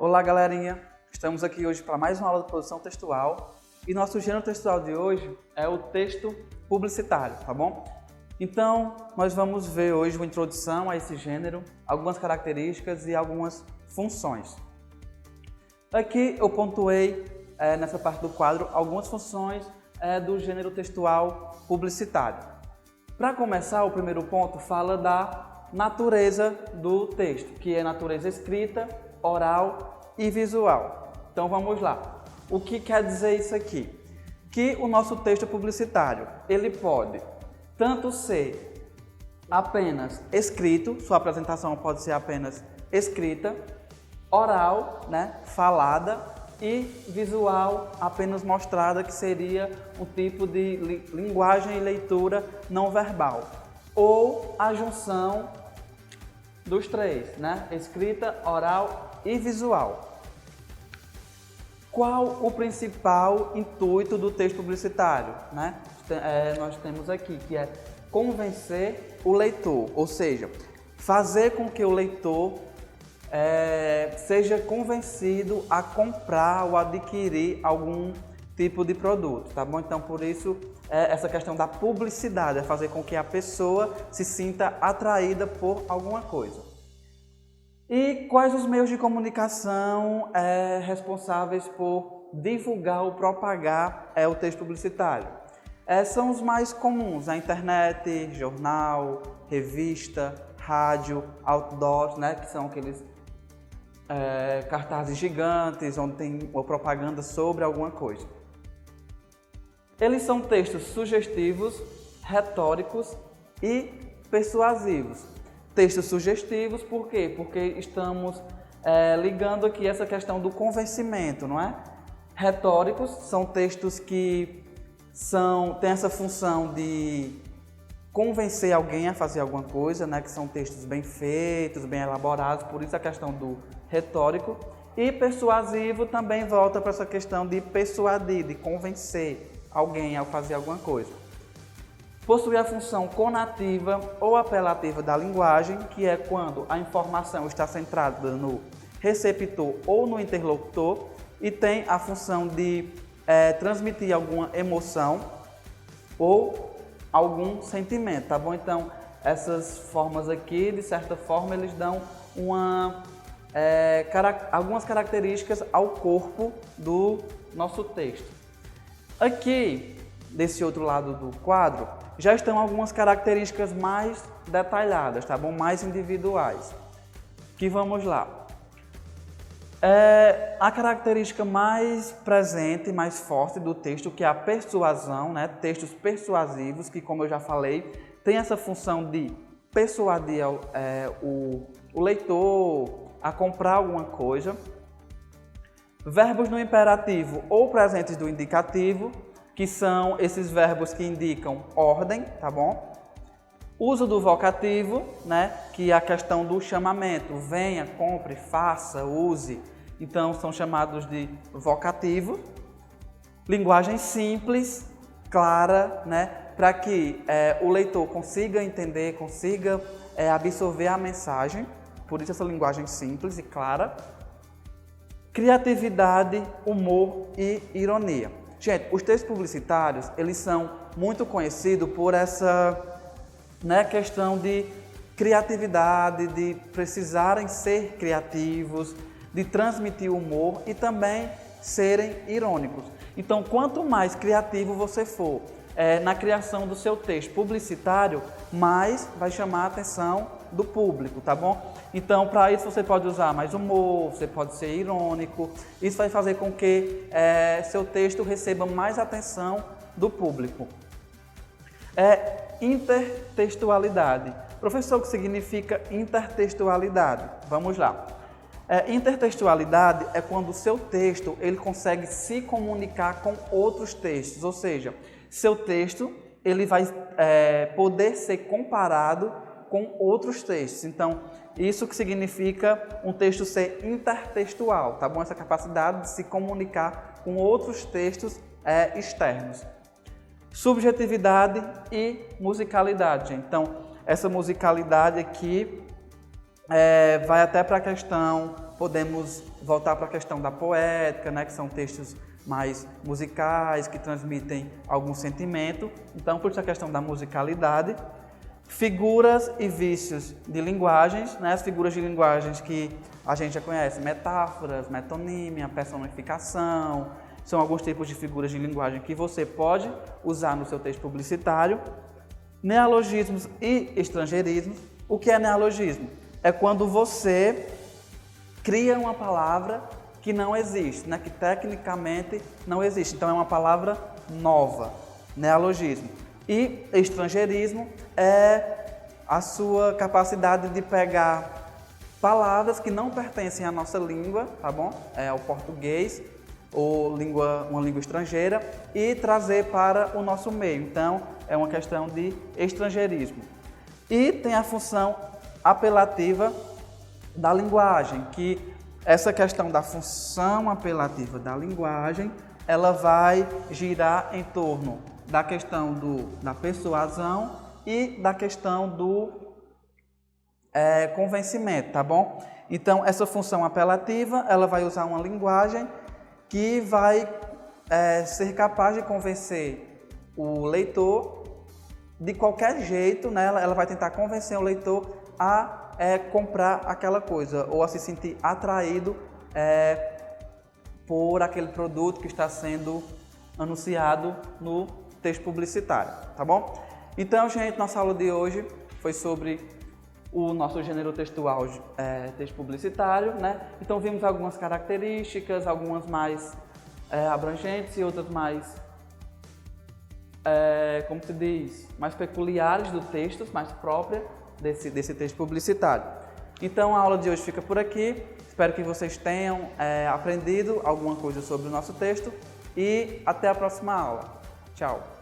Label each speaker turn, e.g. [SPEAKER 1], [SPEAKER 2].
[SPEAKER 1] Olá, galerinha! Estamos aqui hoje para mais uma aula de produção textual e nosso gênero textual de hoje é o texto publicitário, tá bom? Então, nós vamos ver hoje uma introdução a esse gênero, algumas características e algumas funções. Aqui eu pontuei, nessa parte do quadro, algumas funções do gênero textual publicitário. Para começar, o primeiro ponto fala da natureza do texto, que é natureza escrita, oral e visual. Então vamos lá. O que quer dizer isso aqui? Que o nosso texto publicitário, ele pode tanto ser apenas escrito, sua apresentação pode ser apenas escrita, oral, falada, e visual, apenas mostrada, que seria um tipo de linguagem e leitura não verbal. Ou a junção dos três, escrita, oral e visual. Qual o principal intuito do texto publicitário? Nós temos aqui que é convencer o leitor, ou seja, fazer com que o leitor seja convencido a comprar ou adquirir algum tipo de produto, tá bom? Então, por isso, essa questão da publicidade, é fazer com que a pessoa se sinta atraída por alguma coisa. E quais os meios de comunicação responsáveis por divulgar ou propagar o texto publicitário? São os mais comuns: a internet, jornal, revista, rádio, outdoors, que são aqueles cartazes gigantes onde tem uma propaganda sobre alguma coisa. Eles são textos sugestivos, retóricos e persuasivos. Textos sugestivos, por quê? Porque estamos ligando aqui essa questão do convencimento, não é? Retóricos são textos que têm essa função de convencer alguém a fazer alguma coisa, que são textos bem feitos, bem elaborados, por isso a questão do retórico. E persuasivo também volta para essa questão de persuadir, de convencer alguém a fazer alguma coisa. Possui a função conativa ou apelativa da linguagem, que é quando a informação está centrada no receptor ou no interlocutor, e tem a função de transmitir alguma emoção ou algum sentimento, tá bom? Então, essas formas aqui, de certa forma, eles dão algumas características ao corpo do nosso texto. Aqui, desse outro lado do quadro, já estão algumas características mais detalhadas, tá bom? Mais individuais. Que vamos lá. A característica mais presente, mais forte do texto, que é a persuasão, textos persuasivos, que, como eu já falei, tem essa função de persuadir o leitor a comprar alguma coisa. Verbos no imperativo ou presentes do indicativo, que são esses verbos que indicam ordem, tá bom? Uso do vocativo, que é a questão do chamamento, venha, compre, faça, use, então são chamados de vocativo. Linguagem simples, clara, para que o leitor consiga entender, consiga absorver a mensagem, por isso essa linguagem simples e clara. Criatividade, humor e ironia. Gente, os textos publicitários, eles são muito conhecidos por essa questão de criatividade, de precisarem ser criativos, de transmitir humor e também serem irônicos. Então, quanto mais criativo você for na criação do seu texto publicitário, mais vai chamar a atenção do público, tá bom? Então, para isso você pode usar mais humor, você pode ser irônico. Isso vai fazer com que seu texto receba mais atenção do público. Intertextualidade. Professor, o que significa intertextualidade? Vamos lá. Intertextualidade é quando o seu texto ele consegue se comunicar com outros textos, ou seja, seu texto ele vai poder ser comparado com outros textos. Então, isso que significa um texto ser intertextual, tá bom? Essa capacidade de se comunicar com outros textos externos. Subjetividade e musicalidade. Então, essa musicalidade aqui vai até para a questão, podemos voltar para a questão da poética, né, que são textos mais musicais, que transmitem algum sentimento. Então, por isso a questão da musicalidade. Figuras e vícios de linguagens, né, as figuras de linguagens que a gente já conhece, metáforas, metonímia, personificação, são alguns tipos de figuras de linguagem que você pode usar no seu texto publicitário. Neologismos e estrangeirismos. O que é neologismo? É quando você cria uma palavra que não existe, né? Que tecnicamente não existe. Então é uma palavra nova, neologismo. E estrangeirismo é a sua capacidade de pegar palavras que não pertencem à nossa língua, tá bom? É o português ou uma língua estrangeira e trazer para o nosso meio. Então é uma questão de estrangeirismo. E tem a função apelativa da linguagem, que essa questão da função apelativa da linguagem, ela vai girar em torno da questão da persuasão e da questão do convencimento, tá bom? Então, essa função apelativa, ela vai usar uma linguagem que vai ser capaz de convencer o leitor de qualquer jeito, né? Ela vai tentar convencer o leitor a comprar aquela coisa ou a se sentir atraído por aquele produto que está sendo anunciado no texto publicitário, tá bom? Então, gente, nossa aula de hoje foi sobre o nosso gênero textual, texto publicitário, né? Então, vimos algumas características, algumas mais abrangentes e outras mais, como se diz, mais peculiares do texto, mais próprias desse texto publicitário. Então, a aula de hoje fica por aqui. Espero que vocês tenham aprendido alguma coisa sobre o nosso texto e até a próxima aula. Tchau!